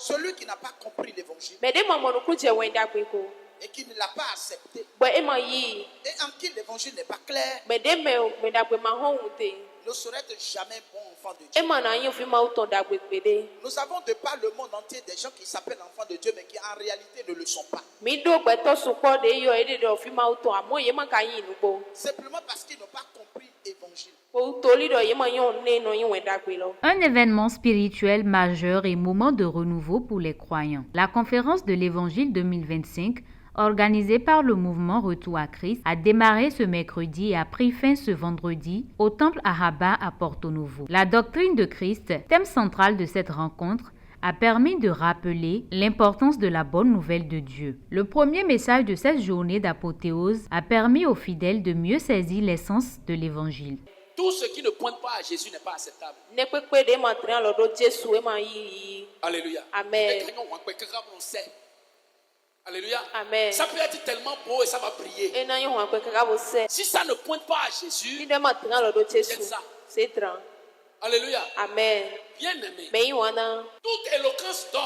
Celui qui n'a pas compris l'évangile Mais des moments nous couche wenda kweko. et qui ne l'a pas accepté Bo e ma yi. et en qui l'évangile n'est pas clair Mais des me wenda kwe ma honte. ne saurait être jamais bon enfant de E Dieu. ma na yin fi ma uton da kwekpede. Nous avons de par le monde entier des gens qui s'appellent enfants de Dieu mais qui en réalité ne le sont pas. Mi do gbeto supo de yo e de fi ma uton amo ye ma ka yin nubo. Simplement parce qu'ils n'ont pas compris l'évangile. O toli do ye ma yon ne no yin wenda kwe lo. Un événement spirituel majeur et moment de renouveau pour les croyants. La conférence de l'Évangile 2025, organisée par le mouvement Retour à Christ, a démarré ce mercredi et a pris fin ce vendredi au temple à Rabat à Porto Novo. La doctrine de Christ, thème central de cette rencontre, a permis de rappeler l'importance de la bonne nouvelle de Dieu. Le premier message de cette journée d'apothéose a permis aux fidèles de mieux saisir l'essence de l'Évangile. Tout ce qui ne pointe pas à Jésus n'est pas acceptable. Ne kwekpede ma tren lo do Jesu e ma yi. Alléluia. Amen. Et quand on sait. Alléluia. Amen. Ça peut être tellement beau et ça va briller. E na yin wa kwe kaka bo se. Si ça ne pointe pas à Jésus, Ni de ma tren lo do Jesu. Jette ça. C'est tran. Alléluia. Amen. Bien-aimé, Mais yin wana. toute éloquence d'homme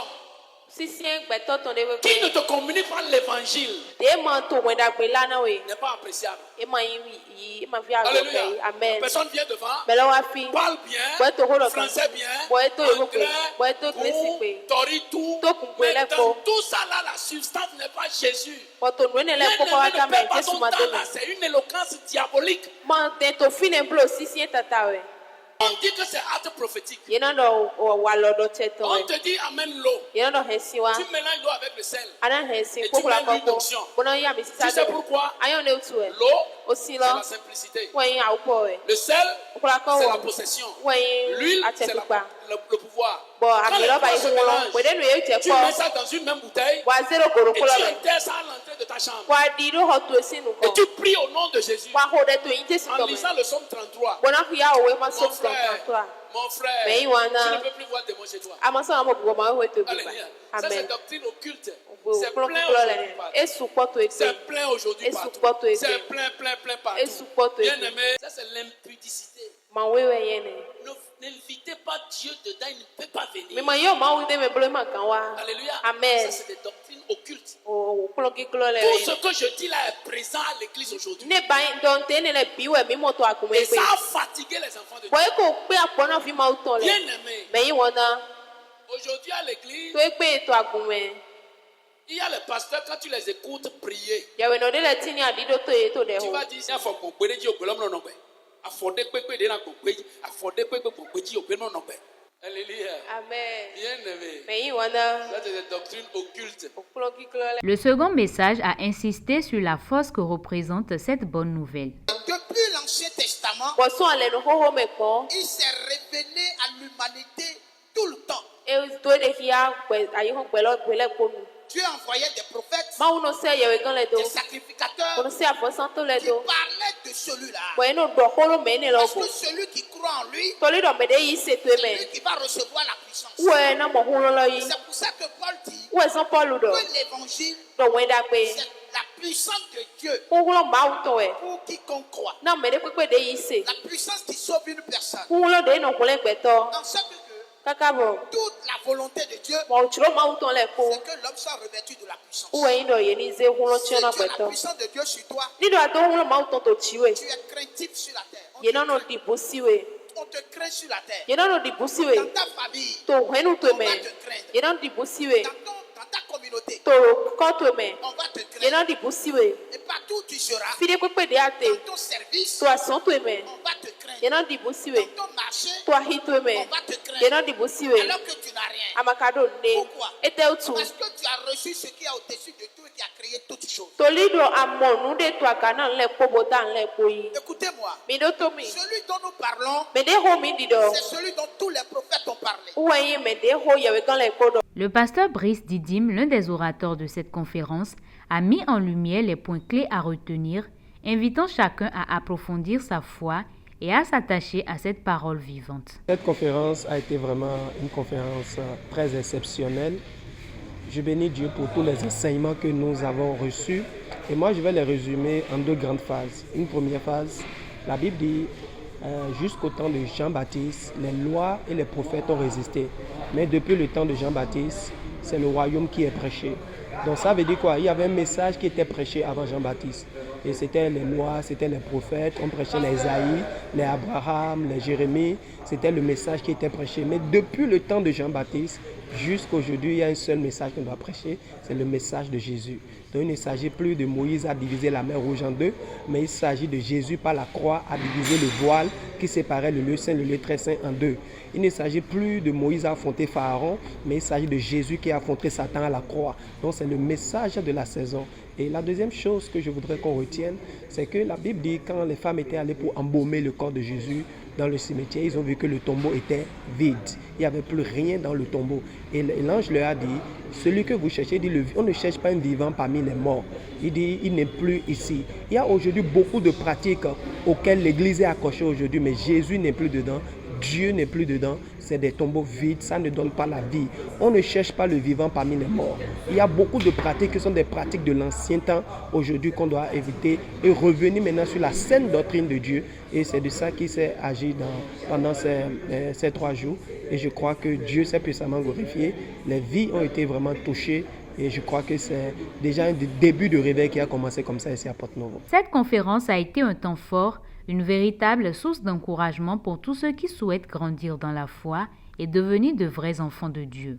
Si sien gbeto ton de qui ne te communique pas l'évangile de ma to wenda kwe la na we. n'est pas appréciable. E ma yi ma fi ago Alléluia. pe. Amen. Personne vient devant, Bela wa fi. parle Boy to bien, holo français bien, Boy to yobo anglais, Boy to klesi goût, pe. toritou. To kunkwe Mais leko. dans tout ça là, la substance n'est pas Jésus. Poto nwene le Bien-aimé, koko wa ne kame perds pas Jesu ton ma temps to. là, c'est une éloquence diabolique. Ma te to fine blo si sien tata we. On dit que c'est acte prophétique. Ye na do wa lo do cheto On we. te dit amène l'eau. Ye na do hensi wa. Tu mélanges l'eau avec le sel. Ana hensi Et tu koko la mets l'huile koko. d'onction. Bono ya mi Tu sisa sais do. pourquoi? Ayon ne utu we. L'eau, Osi c'est lo. la simplicité. Wa yin awupo we. Le sel, Okola ko c'est la wo. possession. Wa yin L'huile, c'est achetupa. le pouvoir. Bo Quand les amilo ba trois se yin wo lo. mélangent, We de nu ye che tu ko. mets ça dans une même bouteille Wa zero goro et kolo tu le. enterres ça à l'entrée de ta chambre. Wa di do ho to esi nu Et ko. tu pries au nom de Jésus. Wa ho de to yin Jesu En to me. lisant le psaume 33. Bona ku ya o we ma so Mon frère, toi. mon frère, Mais tu Yohana. ne peux plus voir démon chez toi. Amaso amo bugo ma ho to bi ba. Alléluia. Ça, c'est Amen. doctrine occulte. Bo C'est klo plein klo aujourd'hui le. partout. Esu kpoto ete. C'est plein aujourd'hui Esu partout. kpoto ete. C'est plein, plein, plein Esu partout. kpoto ete. Bien aimé, ça c'est l'impudicité. Ma wewe yene. N'invitez pas Dieu dedans, il ne peut pas Me venir. ma yo ma wo de me blo ma kan wa. Alléluia. Amen. Ça c'est des doctrines occultes. O klo ki klo le. Tout ce que je dis là est présent à l'église aujourd'hui. Ne ba don te ne le bi we mi mo to akume Et pe. ça a fatigué les enfants de Boy Dieu. ko pe apona fi ma uton le. Bien aimé, Me yin wona. aujourd'hui à l'église, To e pe to akume. il y a les pasteurs, quand tu les écoutes prier, Ya we no de le tini adido to e to de tu ho. vas dire, il faut qu'on prie Dieu au belum non non. Affordé pépé de la compagnie, affordé pépé pour Dieu au belum non non. Alléluia. Amen. Bien aimé. Me yin wona. Ça c'est des doctrines occultes. O klo ki klo le. Le second message a insisté sur la force que représente cette bonne nouvelle. Depuis l'Ancien Testament, Bo so ale no ho ho me ko. il s'est révélé à l'humanité tout le temps. E to de ki ya gbe ayi ho gbe lo gbe le ko nu. Dieu envoyait des prophètes, Ma uno se ye we gan le do. des sacrificateurs Kono se afo santo le qui do. parlaient de celui-là. Bo eno do holo me ne lo Parce bo. que celui qui croit en lui, Toli do me de yi se to c'est me. lui qui va recevoir la puissance. We na mo holo lo yi. C'est pour ça que Paul dit We son Paul do. que l'évangile, Do wenda pe. c'est la puissance de Dieu Holo ma uton we. pour quiconque croit. Na me de pepe de yi se. La puissance qui sauve une personne. Holo de no kole gbeto. En sorte que Kaka bo. toute la volonté de Dieu, Mo chiro ma uton le ko. c'est que l'homme soit revêtu de la puissance. We yin do ye ni ze holo Si chi tu na as la gbeto. puissance de Dieu sur toi, Ni do ado holo ma uton to chi we. tu es craintif sur la terre. Ye no no di busi we. On te craint sur la terre. Ye no no di busi we. Dans ta famille, To henu to on me. va te craindre. Ye no di busi we. Dans ta communauté, To ko to me. on va te Ye no craindre. di busi we. Et partout où tu seras, Fi de pepe de ate. dans ton service, To ason to me. on va te craindre. Ye no di busi we. Dans ton marché, To ahi to me. on va te Ye craindre. no di busi we. Alors que tu n'as rien. Amakado ne. Pourquoi? Ete utu. Parce que tu as reçu ce qui est au-dessus de tout et qui a créé toutes choses. Toli do amonu de to agana le pobo dan le koyi. Écoutez-moi, Mi do to mi. celui dont nous parlons, Me de ho mi di do. c'est celui dont tous les prophètes ont parlé. Uwe yi me de ho ye we gan le kodo. Le pasteur Brice Didim, l'un des orateurs de cette conférence, a mis en lumière les points clés à retenir, invitant chacun à approfondir sa foi et à s'attacher à cette parole vivante. Cette conférence a été vraiment une conférence très exceptionnelle. Je bénis Dieu pour tous les enseignements que nous avons reçus. Et moi, je vais les résumer en deux grandes phases. Une première phase, la Bible dit, jusqu'au temps de Jean-Baptiste, les lois et les prophètes ont résisté. Mais depuis le temps de Jean-Baptiste, c'est le royaume qui est prêché. Donc ça veut dire quoi? Il y avait un message qui était prêché avant Jean-Baptiste. Et c'était les lois, c'était les prophètes, on prêchait les Isaïe, les Abraham, les Jérémie. C'était le message qui était prêché. Mais depuis le temps de Jean-Baptiste jusqu'à aujourd'hui, il y a un seul message qu'on doit prêcher, c'est le message de Jésus. Donc il ne s'agit plus de Moïse à diviser la mer Rouge en deux, mais il s'agit de Jésus par la croix à diviser le voile qui séparait le lieu saint, le lieu très saint en deux. Il ne s'agit plus de Moïse à affronter Pharaon, mais il s'agit de Jésus qui a affronté Satan à la croix. Donc c'est le message de la saison. Et la deuxième chose que je voudrais qu'on retienne, c'est que la Bible dit quand les femmes étaient allées pour embaumer le corps de Jésus dans le cimetière, ils ont vu que le tombeau était vide. Il n'y avait plus rien dans le tombeau. Et l'ange leur a dit, celui que vous cherchez, il dit, on ne cherche pas un vivant parmi les morts. Il dit, il n'est plus ici. Il y a aujourd'hui beaucoup de pratiques auxquelles l'Église est accrochée aujourd'hui, mais Jésus n'est plus dedans. Dieu n'est plus dedans, c'est des tombeaux vides, ça ne donne pas la vie. On ne cherche pas le vivant parmi les morts. Il y a beaucoup de pratiques qui sont des pratiques de l'ancien temps aujourd'hui qu'on doit éviter et revenir maintenant sur la saine doctrine de Dieu. Et c'est de ça qui s'est agi pendant ces 3 jours. Et je crois que Dieu s'est puissamment glorifié. Les vies ont été vraiment touchées. Et je crois que c'est déjà un début de réveil qui a commencé comme ça ici à Porte-Novo. Cette conférence a été un temps fort, une véritable source d'encouragement pour tous ceux qui souhaitent grandir dans la foi et devenir de vrais enfants de Dieu.